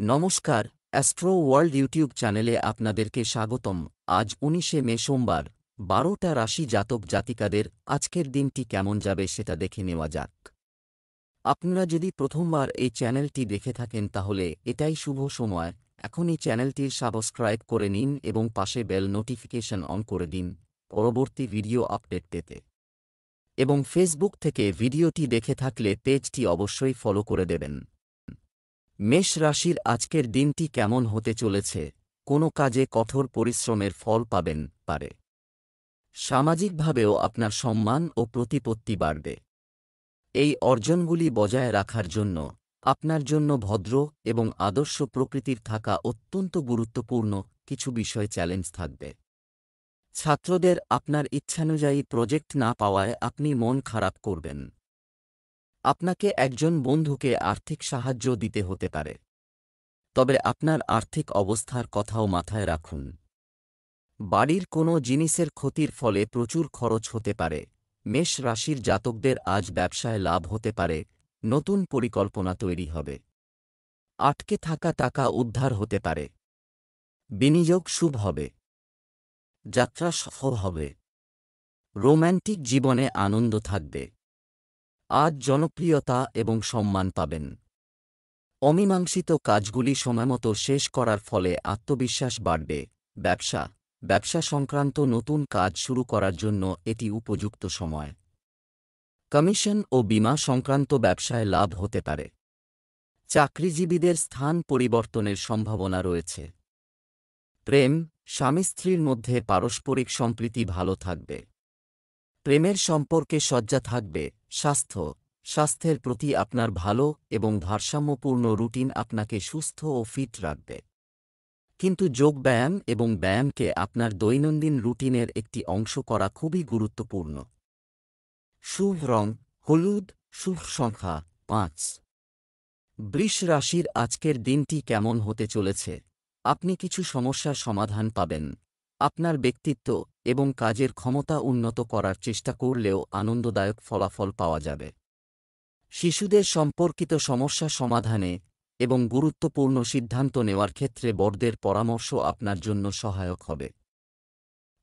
নমস্কার, astro world YouTube চ্যানেলে আপনাদেরকে স্বাগতম। আজ ১৯শে মে সোমবার, ১২টা রাশি জাতক জাতিকাদের আজকের দিনটি কেমন যাবে সেটা দেখে নেওয়া যাক। আপনারা যদি প্রথমবার এই চ্যানেলটি দেখে থাকেন তাহলে এটাই শুভ সময়। এখনই চ্যানেলটির সাবস্ক্রাইব করে নিন এবং পাশে বেল নোটিফিকেশন অন করে দিন পরবর্তী ভিডিও আপডেট পেতে। এবং ফেসবুক থেকে ভিডিওটি দেখে থাকলে পেজটি অবশ্যই ফলো করে দেবেন। মেষ রাশির আজকের দিনটি কেমন হতে চলেছে? কোনো কাজে কঠোর পরিশ্রমের ফল পাবেন পারে। সামাজিকভাবেও আপনার সম্মান ও প্রতিপত্তি বাড়বে। এই অর্জনগুলি বজায় রাখার জন্য আপনার জন্য ভদ্র এবং আদর্শ প্রকৃতির থাকা অত্যন্ত গুরুত্বপূর্ণ। কিছু বিষয় চ্যালেঞ্জ থাকবে। ছাত্রদের আপনার ইচ্ছানুযায়ী প্রজেক্ট না পাওয়ায় আপনি মন খারাপ করবেন। আপনাকে একজন বন্ধুকে আর্থিক সাহায্য দিতে হতে পারে, তবে আপনার আর্থিক অবস্থার কথাও মাথায় রাখুন। বাড়ির কোনো জিনিসের ক্ষতির ফলে প্রচুর খরচ হতে পারে। মেষ রাশির জাতকদের আজ ব্যবসায় লাভ হতে পারে, নতুন পরিকল্পনা তৈরি হবে। আটকে থাকা টাকা উদ্ধার হতে পারে। বিনিয়োগ শুভ হবে। যাত্রা সফল হবে। রোম্যান্টিক জীবনে আনন্দ থাকবে। আজ জনপ্রিয়তা এবং সম্মান পাবেন। অমীমাংসিত কাজগুলি সময়মতো শেষ করার ফলে আত্মবিশ্বাস বাড়বে। ব্যবসা সংক্রান্ত নতুন কাজ শুরু করার জন্য এটি উপযুক্ত সময়। কমিশন ও বীমা সংক্রান্ত ব্যবসায় লাভ হতে পারে। চাকরিজীবীদের স্থান পরিবর্তনের সম্ভাবনা রয়েছে। প্রেম, স্বামী স্ত্রীর মধ্যে পারস্পরিক সম্প্রীতি ভালো থাকবে। প্রেমের সম্পর্কে সজ্জা থাকবে। স্বাস্থ্যের প্রতি আপনার ভালো এবং ভারসাম্যপূর্ণ রুটিন আপনাকে সুস্থ ও ফিট রাখবে। কিন্তু যোগব্যায়াম এবং ব্যায়ামকে আপনার দৈনন্দিন রুটিনের একটি অংশ করা খুবই গুরুত্বপূর্ণ। শুভ রং হলুদ। শুভ সংখ্যা ৫। বৃষ রাশির আজকের দিনটি কেমন হতে চলেছে? আপনি কিছু সমস্যার সমাধান পাবেন। আপনার ব্যক্তিত্ব এবং কাজের ক্ষমতা উন্নত করার চেষ্টা করলেও আনন্দদায়ক ফলাফল পাওয়া যাবে। শিশুদের সম্পর্কিত সমস্যা সমাধানে এবং গুরুত্বপূর্ণ সিদ্ধান্ত নেওয়ার ক্ষেত্রে বড়দের পরামর্শ আপনার জন্য সহায়ক হবে।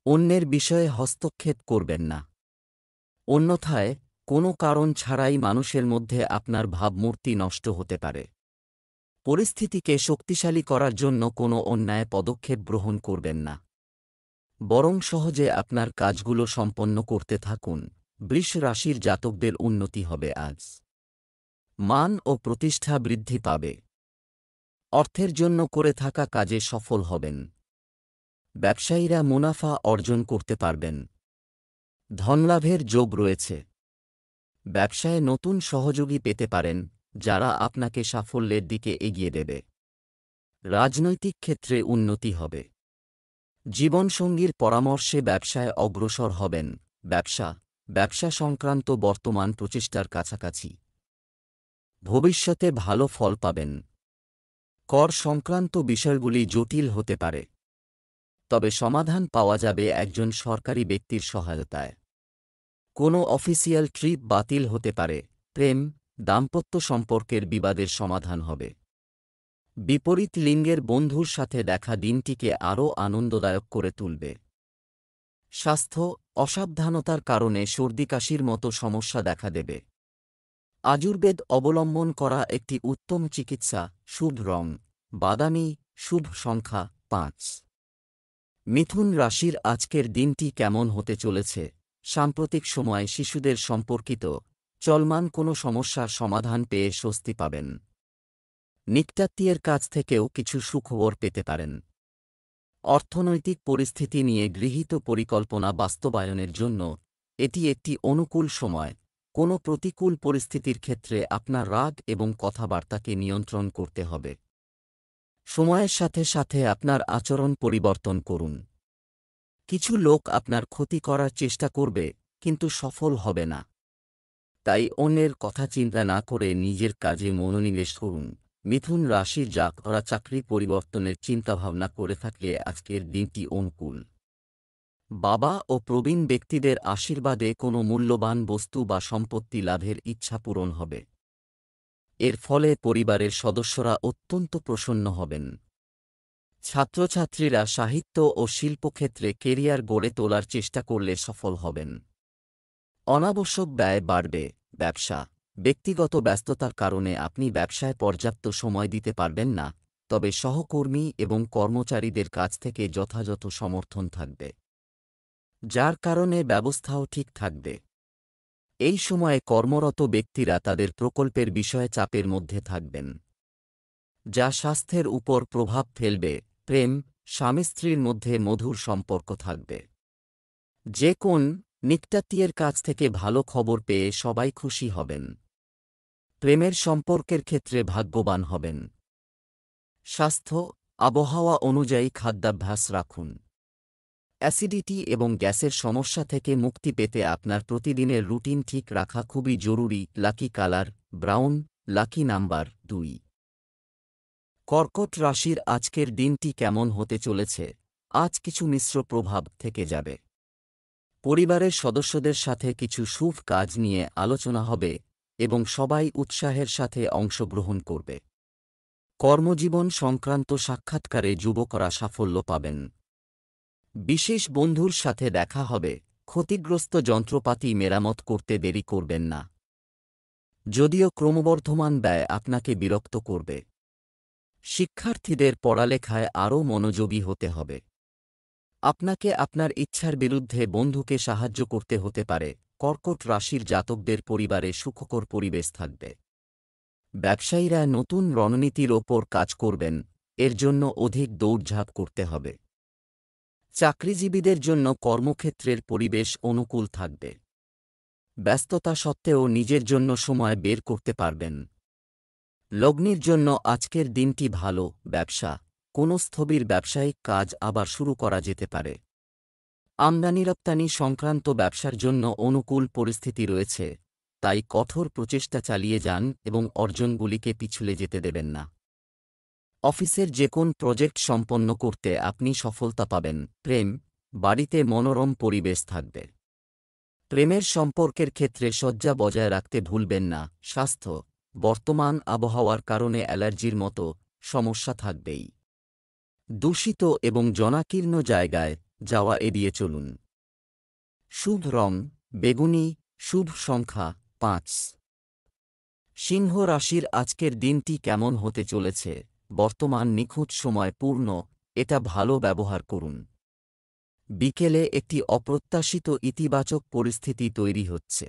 অন্যের বিষয়ে হস্তক্ষেপ করবেন না। অন্যথায় কোনো কারণ ছাড়াই মানুষের মধ্যে আপনার ভাবমূর্তি নষ্ট হতে পারে। পরিস্থিতিকে শক্তিশালী করার জন্য কোনো অন্যায় পদক্ষেপ গ্রহণ করবেন না, বরং সহজে আপনার কাজগুলো সম্পন্ন করতে থাকুন। বৃষ রাশির জাতকদের উন্নতি হবে আজ। মান ও প্রতিষ্ঠা বৃদ্ধি পাবে। অর্থের জন্য করে থাকা কাজে সফল হবেন। ব্যবসায়ীরা মুনাফা অর্জন করতে পারবেন। ধনলাভের যোগ রয়েছে। ব্যবসায় নতুন সহযোগী পেতে পারেন, যারা আপনাকে সাফল্যের দিকে এগিয়ে দেবে। রাজনৈতিক ক্ষেত্রে উন্নতি হবে। জীবনসঙ্গীর পরামর্শে ব্যবসায় অগ্রসর হবেন। ব্যবসা সংক্রান্ত বর্তমান প্রচেষ্টার কাছাকাছি। ভবিষ্যতে ভালো ফল পাবেন। কর সংক্রান্ত বিষয়গুলি জটিল হতে পারে, তবে সমাধান পাওয়া যাবে একজন সরকারি ব্যক্তির সহায়তায়। কোনো অফিসিয়াল ট্রিপ বাতিল হতে পারে। প্রেম, দাম্পত্য সম্পর্কের বিবাদের সমাধান হবে। বিপরীত লিঙ্গের বন্ধুর সাথে দেখা দিনটিকে আরও আনন্দদায়ক করে তুলবে। স্বাস্থ্য, অসাবধানতার কারণে সর্দিকাশির মতো সমস্যা দেখা দেবে। আয়ুর্বেদ অবলম্বন করা একটি উত্তম চিকিৎসা। শুভ রং বাদামি। শুভ সংখ্যা ৫। মিথুন রাশির আজকের দিনটি কেমন হতে চলেছে? সাম্প্রতিক সময়ে শিশুদের সম্পর্কিত চলমান কোনো সমস্যার সমাধান পেয়ে স্বস্তি পাবেন। নিকটাত্মীয়ের কাছ থেকেও কিছু সুখবর পেতে পারেন। অর্থনৈতিক পরিস্থিতি নিয়ে গৃহীত পরিকল্পনা বাস্তবায়নের জন্য এটি একটি অনুকূল সময়। কোনো প্রতিকূল পরিস্থিতির ক্ষেত্রে আপনার রাগ এবং কথাবার্তাকে নিয়ন্ত্রণ করতে হবে। সময়ের সাথে সাথে আপনার আচরণ পরিবর্তন করুন। কিছু লোক আপনার ক্ষতি করার চেষ্টা করবে, কিন্তু সফল হবে না। তাই অন্যের কথা চিন্তা না করে নিজের কাজে মনোনিবেশ করুন। মিথুন রাশির জাতকরা চাকরি পরিবর্তনের চিন্তাভাবনা করে থাকলে আজকের দিনটি অনুকূল। বাবা ও প্রবীণ ব্যক্তিদের আশীর্বাদে কোনো মূল্যবান বস্তু বা সম্পত্তি লাভের ইচ্ছা পূরণ হবে। এর ফলে পরিবারের সদস্যরা অত্যন্ত প্রসন্ন হবেন। ছাত্রছাত্রীরা সাহিত্য ও শিল্পক্ষেত্রে কেরিয়ার গড়ে তোলার চেষ্টা করলে সফল হবেন। অনাবশ্যক ব্যয় বাড়বে। ব্যবসা, ব্যক্তিগত ব্যস্ততার কারণে আপনি ব্যবসায় পর্যাপ্ত সময় দিতে পারবেন না, তবে সহকর্মী এবং কর্মচারীদের কাছ থেকে যথাযথ সমর্থন থাকবে, যার কারণে ব্যবস্থাও ঠিক থাকবে। এই সময়ে কর্মরত ব্যক্তিরা তাদের প্রকল্পের বিষয়ে চাপের মধ্যে থাকবেন, যা স্বাস্থ্যের উপর প্রভাব ফেলবে। প্রেম, স্বামী স্ত্রীর মধ্যে মধুর সম্পর্ক থাকবে। যে কোন নিকটাত্মীয়ের কাছ থেকে ভালো খবর পেয়ে সবাই খুশি হবেন। প্রেমের সম্পর্কের ক্ষেত্রে ভাগ্যবান হবেন। স্বাস্থ্য, আবহাওয়া অনুযায়ী খাদ্যাভ্যাস রাখুন। অ্যাসিডিটি এবং গ্যাসের সমস্যা থেকে মুক্তি পেতে আপনার প্রতিদিনের রুটিন ঠিক রাখা খুবই জরুরি। Lucky colour brown, lucky number 2। কর্কট রাশির আজকের দিনটি কেমন হতে চলেছে? আজ কিছু মিশ্র প্রভাব থেকে যাবে। পরিবারের সদস্যদের সাথে কিছু শুভ কাজ নিয়ে আলোচনা হবে এবং সবাই উৎসাহের সাথে অংশগ্রহণ করবে। কর্মজীবন সংক্রান্ত সাক্ষাৎকারে যুবকরা সাফল্য পাবেন। বিশেষ বন্ধুর সাথে দেখা হবে। ক্ষতিগ্রস্ত যন্ত্রপাতি মেরামত করতে দেরি করবেন না, যদিও ক্রমবর্ধমান ব্যয় আপনাকে বিরক্ত করবে। শিক্ষার্থীদের পড়ালেখায় আরও মনোযোগী হতে হবে। আপনাকে আপনার ইচ্ছার বিরুদ্ধে বন্ধুকে সাহায্য করতে হতে পারে। কর্কট রাশির জাতকদের পরিবারে সুখকর পরিবেশ থাকবে। ব্যবসায়ীরা নতুন রণনীতির ওপর কাজ করবেন, এর জন্য অধিক দৌড়ঝাঁপ করতে হবে। চাকরিজীবীদের জন্য কর্মক্ষেত্রের পরিবেশ অনুকূল থাকবে। ব্যস্ততা সত্ত্বেও নিজের জন্য সময় বের করতে পারবেন। লগ্নির জন্য আজকের দিনটি ভালো। ব্যবসা, কোনো স্থবির ব্যবসায়িক কাজ আবার শুরু করা যেতে পারে। আমদানি রপ্তানি সংক্রান্ত ব্যবসার জন্য অনুকূল পরিস্থিতি রয়েছে, তাই কঠোর প্রচেষ্টা চালিয়ে যান এবং অর্জনগুলিকে পিছলে যেতে দেবেন না। অফিসের যে কোন প্রজেক্ট সম্পন্ন করতে আপনি সফলতা পাবেন। প্রেম, বাড়িতে মনোরম পরিবেশ থাকবে। প্রেমের সম্পর্কের ক্ষেত্রে সজ্জা বজায় রাখতে ভুলবেন না। স্বাস্থ্য, বর্তমান আবহাওয়ার কারণে অ্যালার্জির মতো সমস্যা থাকবেই। দূষিত এবং জনাকীর্ণ জায়গায় যাওয়া এড়িয়ে চলুন। শুভ রং বেগুনি, শুভ সংখ্যা 5। সিংহ রাশির আজকের দিনটি কেমন হতে চলেছে? বর্তমান নিখুঁত সময় পূর্ণ, এটা ভালো ব্যবহার করুন। বিকেলে একটি অপ্রত্যাশিত ইতিবাচক পরিস্থিতি তৈরি হচ্ছে।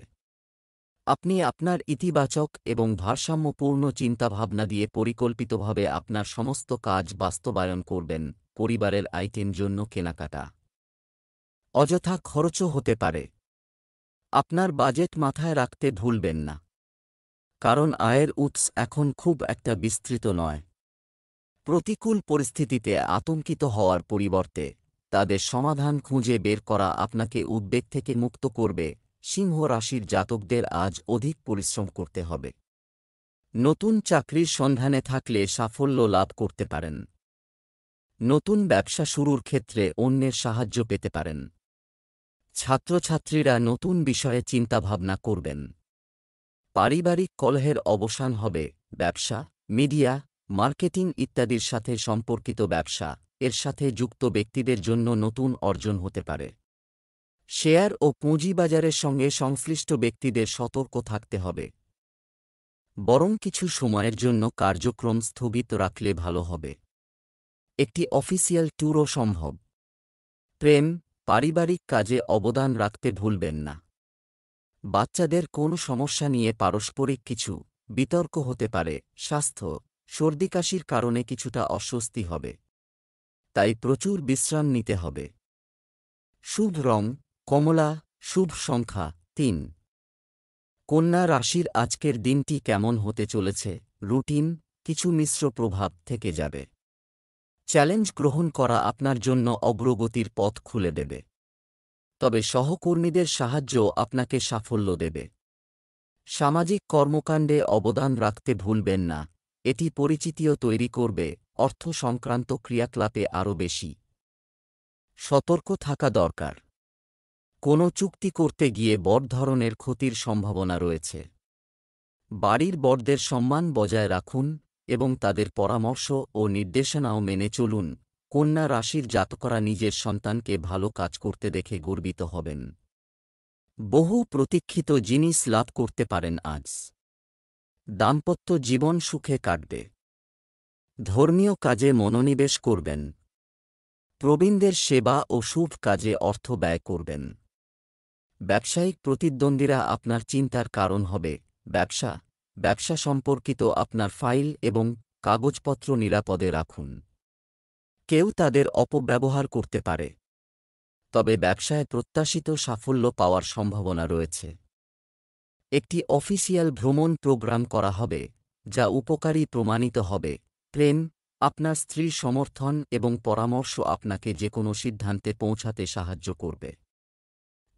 আপনি আপনার ইতিবাচক এবং ভারসাম্যপূর্ণ চিন্তাভাবনা দিয়ে পরিকল্পিতভাবে আপনার সমস্ত কাজ বাস্তবায়ন করবেন। পরিবারের আইটেম জন্য কেনাকাটা, অযথা খরচও হতে পারে। আপনার বাজেট মাথায় রাখতে ভুলবেন না, কারণ আয়ের উৎস এখন খুব একটা বিস্তৃত নয়। প্রতিকূল পরিস্থিতিতে আতঙ্কিত হওয়ার পরিবর্তে তাদের সমাধান খুঁজে বের করা আপনাকে উদ্বেগ থেকে মুক্ত করবে। সিংহ রাশির জাতকদের আজ অধিক পরিশ্রম করতে হবে। নতুন চাকরির সন্ধানে থাকলে সাফল্য লাভ করতে পারেন। নতুন ব্যবসা শুরুর ক্ষেত্রে অন্যের সাহায্য পেতে পারেন। ছাত্রছাত্রীরা নতুন বিষয়ে চিন্তাভাবনা করবেন। পারিবারিক কলহের অবসান হবে। ব্যবসা, মিডিয়া, মার্কেটিং ইত্যাদির সাথে সম্পর্কিত ব্যবসা, এর সাথে যুক্ত ব্যক্তিদের জন্য নতুন অর্জন হতে পারে। শেয়ার ও পুঁজিবাজারের সঙ্গে সংশ্লিষ্ট ব্যক্তিদের সতর্ক থাকতে হবে, বরং কিছু সময়ের জন্য কার্যক্রম স্থগিত রাখলে ভালো হবে। একটি অফিসিয়াল ট্যুরও সম্ভব। প্রেম, পারিবারিক কাজে অবদান রাখতে ভুলবেন না। বাচ্চাদের কোনো সমস্যা নিয়ে পারস্পরিক কিছু বিতর্ক হতে পারে। স্বাস্থ্য, সর্দিকাশির কারণে কিছুটা অস্বস্তি হবে, তাই প্রচুর বিশ্রাম নিতে হবে। শুভ রং কমলা, শুভ সংখ্যা 3। কন্যা রাশির আজকের দিনটি কেমন হতে চলেছে? রুটিন, কিছু মিশ্র প্রভাব থেকে যাবে। চ্যালেঞ্জ গ্রহণ করা আপনার জন্য অগ্রগতির পথ খুলে দেবে, তবে সহকর্মীদের সাহায্য আপনাকে সাফল্য দেবে। সামাজিক কর্মকাণ্ডে অবদান রাখতে ভুলবেন না, এটি পরিচিতিও তৈরি করবে। অর্থ সংক্রান্ত ক্রিয়াকলাপে আরও বেশি সতর্ক থাকা দরকার। কোনো চুক্তি করতে গিয়ে বড় ধরনের ক্ষতির সম্ভাবনা রয়েছে। বাড়ির বড়দের সম্মান বজায় রাখুন এবং তাদের পরামর্শ ও নির্দেশনাও মেনে চলুন। কন্যা রাশির জাতকরা নিজের সন্তানকে ভালো কাজ করতে দেখে গর্বিত হবেন। বহু প্রতীক্ষিত জিনিস লাভ করতে পারেন আজ। দাম্পত্য জীবন সুখে কাটবে। ধর্মীয় কাজে মনোনিবেশ করবেন। প্রবীণদের সেবা ও শুভ কাজে অর্থ ব্যয় করবেন। ব্যবসায়িক প্রতিদ্বন্দ্বীরা আপনার চিন্তার কারণ হবে। ব্যবসা সম্পর্কিত আপনার ফাইল এবং কাগজপত্র নিরাপদে রাখুন। কেউ তাদের অপব্যবহার করতে পারে, তবে ব্যবসায় প্রত্যাশিত সাফল্য পাওয়ার সম্ভাবনা রয়েছে। একটি অফিসিয়াল ভ্রমণ প্রোগ্রাম করা হবে, যা উপকারী প্রমাণিত হবে। প্রেম, আপনার স্ত্রীর সমর্থন এবং পরামর্শ আপনাকে যেকোনো সিদ্ধান্তে পৌঁছাতে সাহায্য করবে।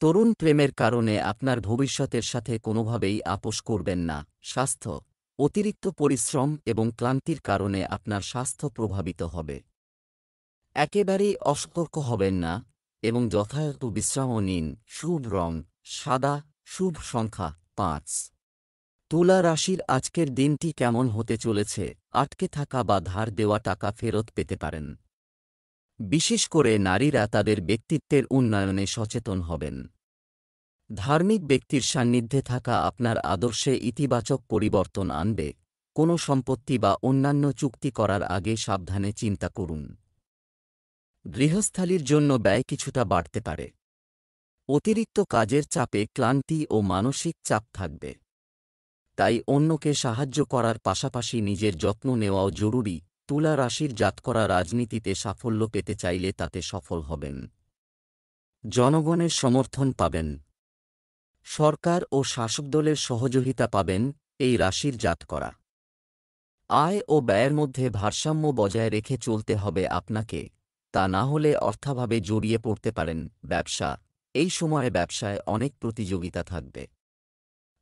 তরুণ প্রেমের কারণে আপনার ভবিষ্যতের সাথে কোনোভাবেই আপোস করবেন না। স্বাস্থ্য, অতিরিক্ত পরিশ্রম এবং ক্লান্তির কারণে আপনার স্বাস্থ্য প্রভাবিত হবে। একেবারেই অসতর্ক হবেন না এবং যথাযথ বিশ্রামও নিন। শুভ রং সাদা, শুভ সংখ্যা 5। তুলা রাশির আজকের দিনটি কেমন হতে চলেছে? আটকে থাকা বা ধার দেওয়া টাকা ফেরত পেতে পারেন। বিশেষ করে নারীরা তাদের ব্যক্তিত্বের উন্নয়নে সচেতন হবেন। ধার্মিক ব্যক্তির সান্নিধ্যে থাকা আপনার আদর্শে ইতিবাচক পরিবর্তন আনবে। কোনো সম্পত্তি বা অন্যান্য চুক্তি করার আগে সাবধানে চিন্তা করুন। গৃহস্থালির জন্য ব্যয় কিছুটা বাড়তে পারে। অতিরিক্ত কাজের চাপে ক্লান্তি ও মানসিক চাপ থাকবে, তাই অন্যকে সাহায্য করার পাশাপাশি নিজের যত্ন নেওয়াও জরুরি। তুলা রাশির জাতকরা রাজনীতিতে সাফল্য পেতে চাইলে তাতে সফল হবেন। জনগণের সমর্থন পাবেন। সরকার ও শাসকদলের সহযোগিতা পাবেন এই রাশির জাতকরা। আয় ও ব্যয়ের মধ্যে ভারসাম্য বজায় রেখে চলতে হবে আপনাকে, তা না হলে অর্থাভাবে জড়িয়ে পড়তে পারেন। ব্যবসা, এই সময়ে ব্যবসায় অনেক প্রতিযোগিতা থাকবে।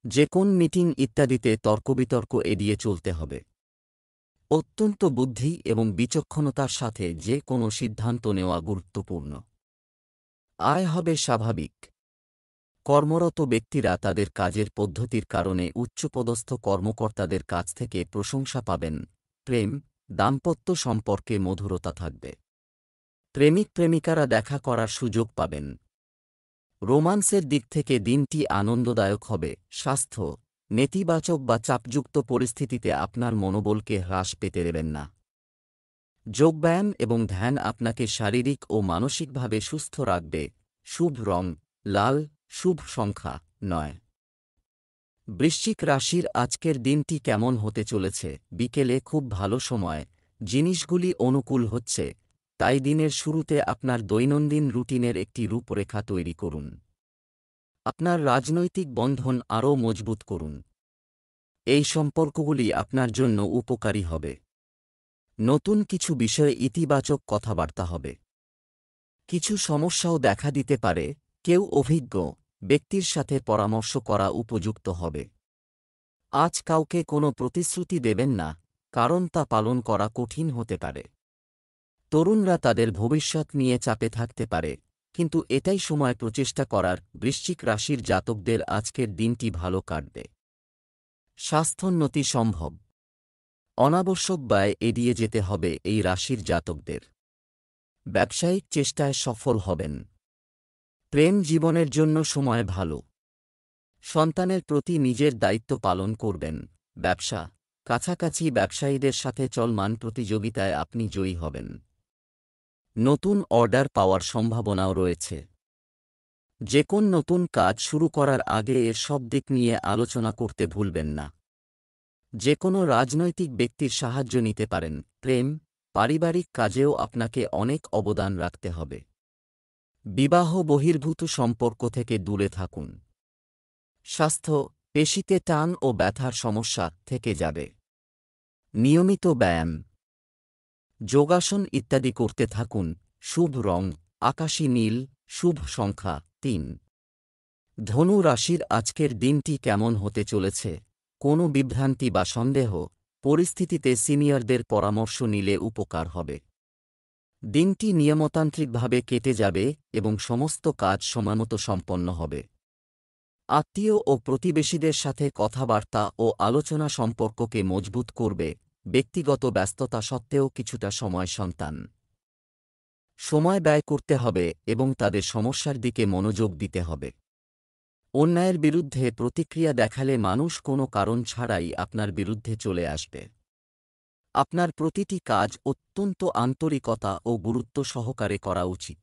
যে কোন মিটিং ইত্যাদিতে তর্কবিতর্ক এড়িয়ে চলতে হবে। অত্যন্ত বুদ্ধি এবং বিচক্ষণতার সাথে যে কোনো সিদ্ধান্ত নেওয়া গুরুত্বপূর্ণ। আয় হবে স্বাভাবিক। কর্মরত ব্যক্তিরা তাদের কাজের পদ্ধতির কারণে উচ্চপদস্থ কর্মকর্তাদের কাছ থেকে প্রশংসা পাবেন। প্রেম, দাম্পত্য সম্পর্কে মধুরতা থাকবে। প্রেমিক প্রেমিকারা দেখা করার সুযোগ পাবেন। রোমান্সের দিক থেকে দিনটি আনন্দদায়ক হবে। স্বাস্থ্য, নেতিবাচক বা চাপযুক্ত পরিস্থিতিতে আপনার মনোবলকে হ্রাস পেতে দেবেন না। যোগব্যায়াম এবং ধ্যান আপনাকে শারীরিক ও মানসিকভাবে সুস্থ রাখবে। শুভ রং লাল, শুভ সংখ্যা 9। বৃশ্চিক রাশির আজকের দিনটি কেমন হতে চলেছে? বিকেলে খুব ভালো সময়, জিনিসগুলি অনুকূল হচ্ছে, তাই দিনের শুরুতে আপনার দৈনন্দিন রুটিনের একটি রূপরেখা তৈরি করুন। আপনার রাজনৈতিক বন্ধন আরও মজবুত করুন। এই সম্পর্কগুলি আপনার জন্য উপকারী হবে। নতুন কিছু বিষয়ে ইতিবাচক কথাবার্তা হবে। কিছু সমস্যাও দেখা দিতে পারে, কেউ অভিজ্ঞ ব্যক্তির সাথে পরামর্শ করা উপযুক্ত হবে। আজ কাউকে কোনো প্রতিশ্রুতি দেবেন না, কারণ তা পালন করা কঠিন হতে পারে। তরুণরা তাদের ভবিষ্যৎ নিয়ে চাপে থাকতে পারে, কিন্তু এটাই সময় প্রচেষ্টা করার। বৃশ্চিক রাশির জাতকদের আজকের দিনটি ভালো কাটবে। স্বাস্থ্যোন্নতি সম্ভব। অনাবশ্যক ব্যয় এড়িয়ে যেতে হবে এই রাশির জাতকদের। ব্যবসায়িক চেষ্টায় সফল হবেন। প্রেম জীবনের জন্য সময় ভালো। সন্তানের প্রতি নিজের দায়িত্ব পালন করবেন। ব্যবসা, কাছাকাছি ব্যবসায়ীদের সাথে চলমান প্রতিযোগিতায় আপনি জয়ী হবেন। নতুন অর্ডার পাওয়ার সম্ভাবনাও রয়েছে। যে কোন নতুন কাজ শুরু করার আগে এর সব দিক নিয়ে আলোচনা করতে ভুলবেন না। যে কোনো রাজনৈতিক ব্যক্তির সাহায্য নিতে পারেন। প্রেম, পারিবারিক কাজেও আপনাকে অনেক অবদান রাখতে হবে। বিবাহ বহির্ভূত সম্পর্ক থেকে দূরে থাকুন। স্বাস্থ্য, পেশিতে টান ও ব্যথার সমস্যা থেকে যাবে। নিয়মিত ব্যায়াম, যোগাসন ইত্যাদি করতে থাকুন। শুভ রং আকাশী নীল, শুভ সংখ্যা 3। ধনু রাশির আজকের দিনটি কেমন হতে চলেছে? কোনো বিভ্রান্তি বা সন্দেহ পরিস্থিতিতে সিনিয়রদের পরামর্শ নিলে উপকার হবে। দিনটি নিয়মতান্ত্রিকভাবে কেটে যাবে এবং সমস্ত কাজ সময়মতো সম্পন্ন হবে। আত্মীয় ও প্রতিবেশীদের সাথে কথাবার্তা ও আলোচনা সম্পর্ককে মজবুত করবে। ব্যক্তিগত ব্যস্ততা সত্ত্বেও কিছুটা সময় সন্তান সময় ব্যয় করতে হবে এবং তাদের সমস্যার দিকে মনোযোগ দিতে হবে। অন্যায়ের বিরুদ্ধে প্রতিক্রিয়া দেখালে মানুষ কোনো কারণ ছাড়াই আপনার বিরুদ্ধে চলে আসবে। আপনার প্রতিটি কাজ অত্যন্ত আন্তরিকতা ও গুরুত্ব সহকারে করা উচিত।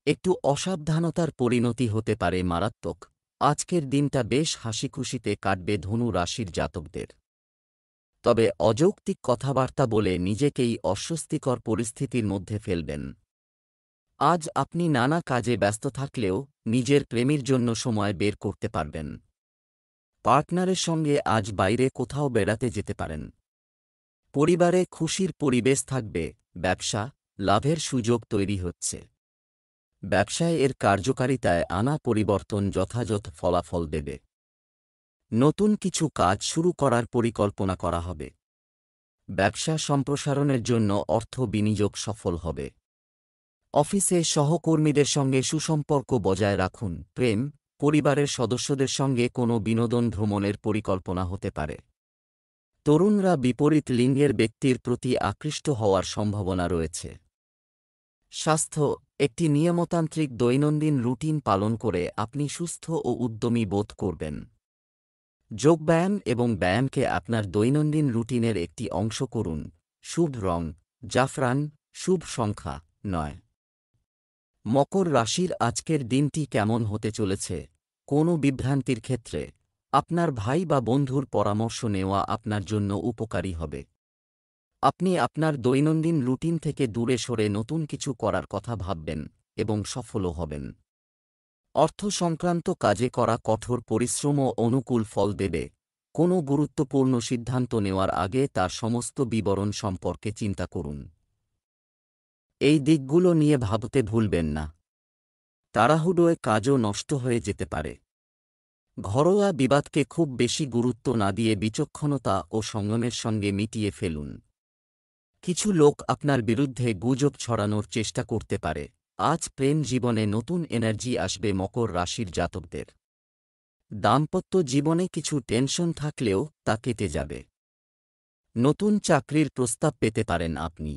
একটু অসাবধানতার পরিণতি হতে পারে মারাত্মক। আজকের দিনটা বেশ হাসিখুশিতে কাটবে ধনু রাশির জাতকদের। তবে অযৌক্তিক কথাবার্তা বলে নিজেকেই অস্বস্তিকর পরিস্থিতির মধ্যে ফেলবেন। আজ আপনি নানা কাজে ব্যস্ত থাকলেও নিজের প্রেমের জন্য সময় বের করতে পারবেন। পার্টনারের সঙ্গে আজ বাইরে কোথাও বেড়াতে যেতে পারেন। পরিবারে খুশির পরিবেশ থাকবে। ব্যবসা লাভের সুযোগ তৈরি হচ্ছে। ব্যবসায় এর কার্যকারিতায় আনা পরিবর্তন যথাযথ ফলাফল দেবে। নতুন কিছু কাজ শুরু করার পরিকল্পনা করা হবে। ব্যবসা সম্প্রসারণের জন্য অর্থ বিনিয়োগ সফল হবে। অফিসে সহকর্মীদের সঙ্গে সুসম্পর্ক বজায় রাখুন। প্রেম পরিবারের সদস্যদের সঙ্গে কোনো বিনোদন ভ্রমণের পরিকল্পনা হতে পারে। তরুণরা বিপরীত লিঙ্গের ব্যক্তির প্রতি আকৃষ্ট হওয়ার সম্ভাবনা রয়েছে। স্বাস্থ্য একটি নিয়মতান্ত্রিক দৈনন্দিন রুটিন পালন করে আপনি সুস্থ ও উদ্যমী বোধ করবেন। যোগব্যায়াম এবং ব্যায়ামকে আপনার দৈনন্দিন রুটিনের একটি অংশ করুন। শুভ রং জাফরান, শুভ সংখ্যা 9। মকর রাশির আজকের দিনটি কেমন হতে চলেছে? কোনো বিভ্রান্তির ক্ষেত্রে আপনার ভাই বা বন্ধুর পরামর্শ নেওয়া আপনার জন্য উপকারী হবে। আপনি আপনার দৈনন্দিন রুটিন থেকে দূরে সরে নতুন কিছু করার কথা ভাববেন এবং সফলও হবেন। অর্থ সংক্রান্ত কাজে করা কঠোর পরিশ্রমও অনুকূল ফল দেবে। কোনো গুরুত্বপূর্ণ সিদ্ধান্ত নেওয়ার আগে তার সমস্ত বিবরণ সম্পর্কে চিন্তা করুন। এই দিকগুলো নিয়ে ভাবতে ভুলবেন না। তাড়াহুড়োয় কাজও নষ্ট হয়ে যেতে পারে। ঘরোয়া বিবাদকে খুব বেশি গুরুত্ব না দিয়ে বিচক্ষণতা ও সংযমের সঙ্গে মিটিয়ে ফেলুন। কিছু লোক আপনার বিরুদ্ধে গুজব ছড়ানোর চেষ্টা করতে পারে। আজ প্রেম জীবনে নতুন এনার্জি আসবে মকর রাশির জাতকদের। দাম্পত্য জীবনে কিছু টেনশন থাকলেও তা কেটে যাবে। নতুন চাকরির প্রস্তাব পেতে পারেন আপনি।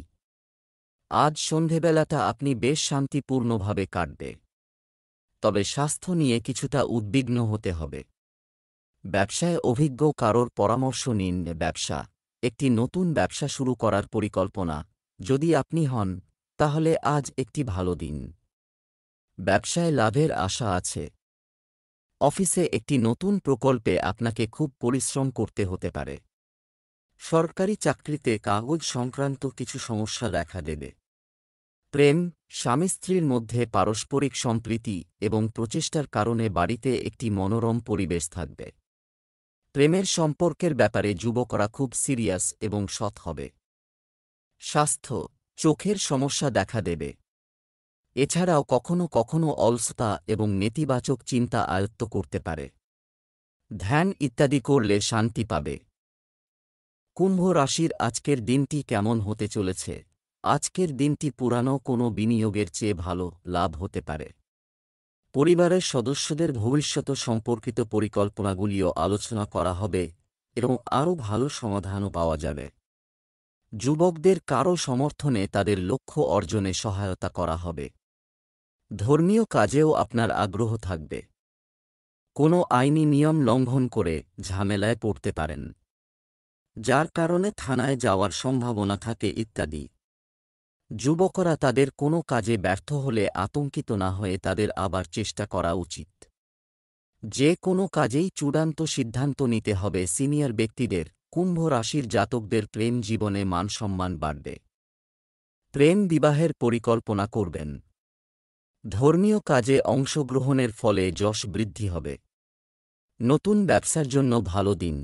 আজ সন্ধেবেলাটা আপনি বেশ শান্তিপূর্ণভাবে কাটবে। তবে স্বাস্থ্য নিয়ে কিছুটা উদ্বিগ্ন হতে হবে। ব্যবসায় অভিজ্ঞ কারোর পরামর্শ নিন। ব্যবসা একটি নতুন ব্যবসা শুরু করার পরিকল্পনা যদি আপনি হন, তাহলে আজ একটি ভালো দিন। ব্যবসায় লাভের আশা আছে। অফিসে একটি নতুন প্রকল্পে আপনাকে খুব পরিশ্রম করতে হতে পারে। সরকারি চাকরিতে কাগজ সংক্রান্ত কিছু সমস্যা দেখা দেবে। প্রেম স্বামী স্ত্রীর মধ্যে পারস্পরিক সম্প্রীতি এবং প্রচেষ্টার কারণে বাড়িতে একটি মনোরম পরিবেশ থাকবে। প্রেমের সম্পর্কের ব্যাপারে যুবকরা খুব সিরিয়াস এবং সৎ হবে। স্বাস্থ্য চোখের সমস্যা দেখা দেবে। এছাড়াও কখনো কখনো অলসতা এবং নেতিবাচক চিন্তা আয়ত্ত করতে পারে। ধ্যান ইত্যাদি করলে শান্তি পাবে। কুম্ভ রাশির আজকের দিনটি কেমন হতে চলেছে? আজকের দিনটি পুরানো কোনো বিনিয়োগের চেয়ে ভালো লাভ হতে পারে। পরিবারের সদস্যদের ভবিষ্যৎ সম্পর্কিত পরিকল্পনাগুলিও আলোচনা করা হবে এবং আরও ভালো সমাধানও পাওয়া যাবে। যুবকদের কারও সমর্থনে তাদের লক্ষ্য অর্জনে সহায়তা করা হবে। ধর্মীয় কাজেও আপনার আগ্রহ থাকবে। কোনো আইনি নিয়ম লঙ্ঘন করে ঝামেলায় পড়তে পারেন, যার কারণে থানায় যাওয়ার সম্ভাবনা থাকে ইত্যাদি। যুবকরা তাদের কোনো কাজে ব্যর্থ হলে আতঙ্কিত না হয়ে তাদের আবার চেষ্টা করা উচিত। যে কোনো কাজেই চূড়ান্ত সিদ্ধান্ত নিতে হবে সিনিয়র ব্যক্তিদের। কুম্ভ রাশির জাতকদের প্রেম জীবনে মানসম্মান বাড়বে। প্রেম বিবাহের পরিকল্পনা করবেন। ধর্মীয় কাজে অংশগ্রহণের ফলে যশ বৃদ্ধি হবে। নতুন ব্যবসার জন্য ভালো দিন।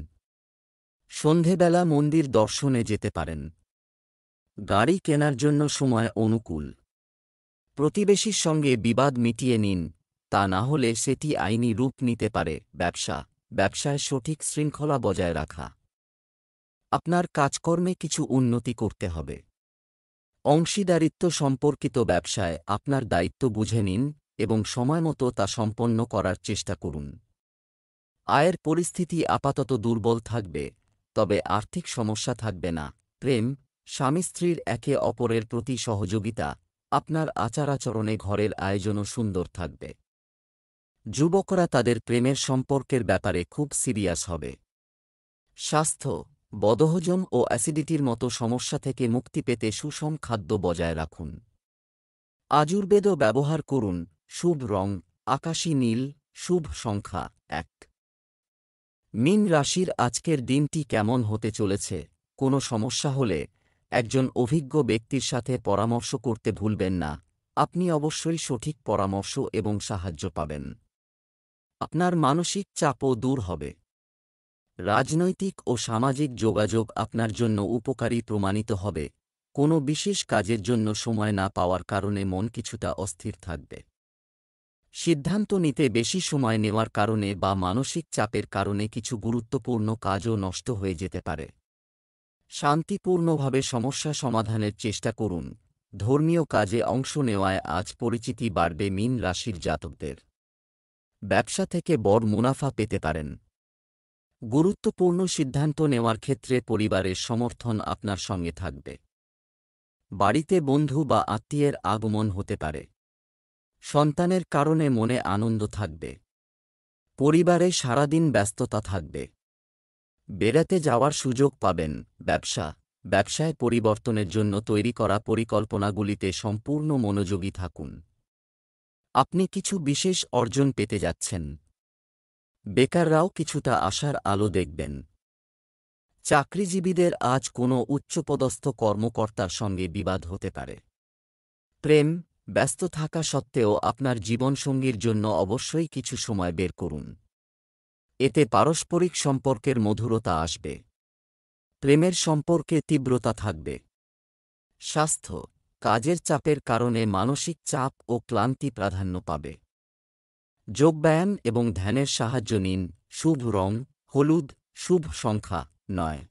সন্ধেবেলা মন্দির দর্শনে যেতে পারেন। গাড়ি কেনার জন্য সময় অনুকূল। প্রতিবেশীর সঙ্গে বিবাদ মিটিয়ে নিন, তা না হলে সেটি আইনি রূপ নিতে পারে। ব্যবসায় সঠিক শৃঙ্খলা বজায় রাখা। আপনার কাজকর্মে কিছু উন্নতি করতে হবে। অংশীদারিত্ব সম্পর্কিত ব্যবসায় আপনার দায়িত্ব বুঝে নিন এবং সময়মতো তা সম্পন্ন করার চেষ্টা করুন। আয়ের পরিস্থিতি আপাতত দুর্বল থাকবে, তবে আর্থিক সমস্যা থাকবে না। প্রেম, স্বামী স্ত্রীর একে অপরের প্রতি সহযোগিতা, আপনার আচার-আচরণে ঘরের আয়োজনও সুন্দর থাকবে। যুবকরা তাদের প্রেমের সম্পর্কের ব্যাপারে খুব সিরিয়াস হবে। স্বাস্থ্য, বদহজম ও অ্যাসিডিটির মতো সমস্যা থেকে মুক্তি পেতে সুষম খাদ্য বজায় রাখুন। আযুর্বেদও ব্যবহার করুন। শুভ রং আকাশী নীল, শুভ সংখ্যা 1। মীন রাশির আজকের দিনটি কেমন হতে চলেছে? কোনো সমস্যা হলে একজন অভিজ্ঞ ব্যক্তির সাথে পরামর্শ করতে ভুলবেন না। আপনি অবশ্যই সঠিক পরামর্শ এবং সাহায্য পাবেন। আপনার মানসিক চাপও দূর হবে। রাজনৈতিক ও সামাজিক যোগাযোগ আপনার জন্য উপকারী প্রমাণিত হবে। কোনো বিশেষ কাজের জন্য সময় না পাওয়ার কারণে মন কিছুটা অস্থির থাকবে। সিদ্ধান্ত নিতে বেশি সময় নেওয়ার কারণে বা মানসিক চাপের কারণে কিছু গুরুত্বপূর্ণ কাজও নষ্ট হয়ে যেতে পারে। শান্তিপূর্ণভাবে সমস্যা সমাধানের চেষ্টা করুন। ধর্মীয় কাজে অংশ নেওয়ায় আজ পরিচিতি বাড়বে মীন রাশির জাতকদের। ব্যবসা থেকে বড় মুনাফা পেতে পারেন। গুরুত্বপূর্ণ সিদ্ধান্ত নেওয়ার ক্ষেত্রে পরিবারের সমর্থন আপনার সঙ্গে থাকবে। বাড়িতে বন্ধু বা আত্মীয়ের আগমন হতে পারে। সন্তানের কারণে মনে আনন্দ থাকবে। পরিবারে সারাদিন ব্যস্ততা থাকবে। বেড়াতে যাওয়ার সুযোগ পাবেন। ব্যবসায় পরিবর্তনের জন্য তৈরি করা পরিকল্পনাগুলিতে সম্পূর্ণ মনোযোগী থাকুন। আপনি কিছু বিশেষ অর্জন পেতে যাচ্ছেন। বেকাররাও কিছুটা আশার আলো দেখবেন। চাকরিজীবীদের আজ কোনো উচ্চপদস্থ কর্মকর্তার সঙ্গে বিবাদ হতে পারে। প্রেম, ব্যস্ত থাকা সত্ত্বেও আপনার জীবনসঙ্গীর জন্য অবশ্যই কিছু সময় বের করুন। এতে পারস্পরিক সম্পর্কের মধুরতা আসবে। প্রেমের সম্পর্কে তীব্রতা থাকবে। স্বাস্থ্য, কাজের চাপের কারণে মানসিক চাপ ও ক্লান্তি প্রাধান্য পাবে। যোগব্যায়াম এবং ধ্যানের সাহায্য নিন। শুভ রং হলুদ, শুভ সংখ্যা 9।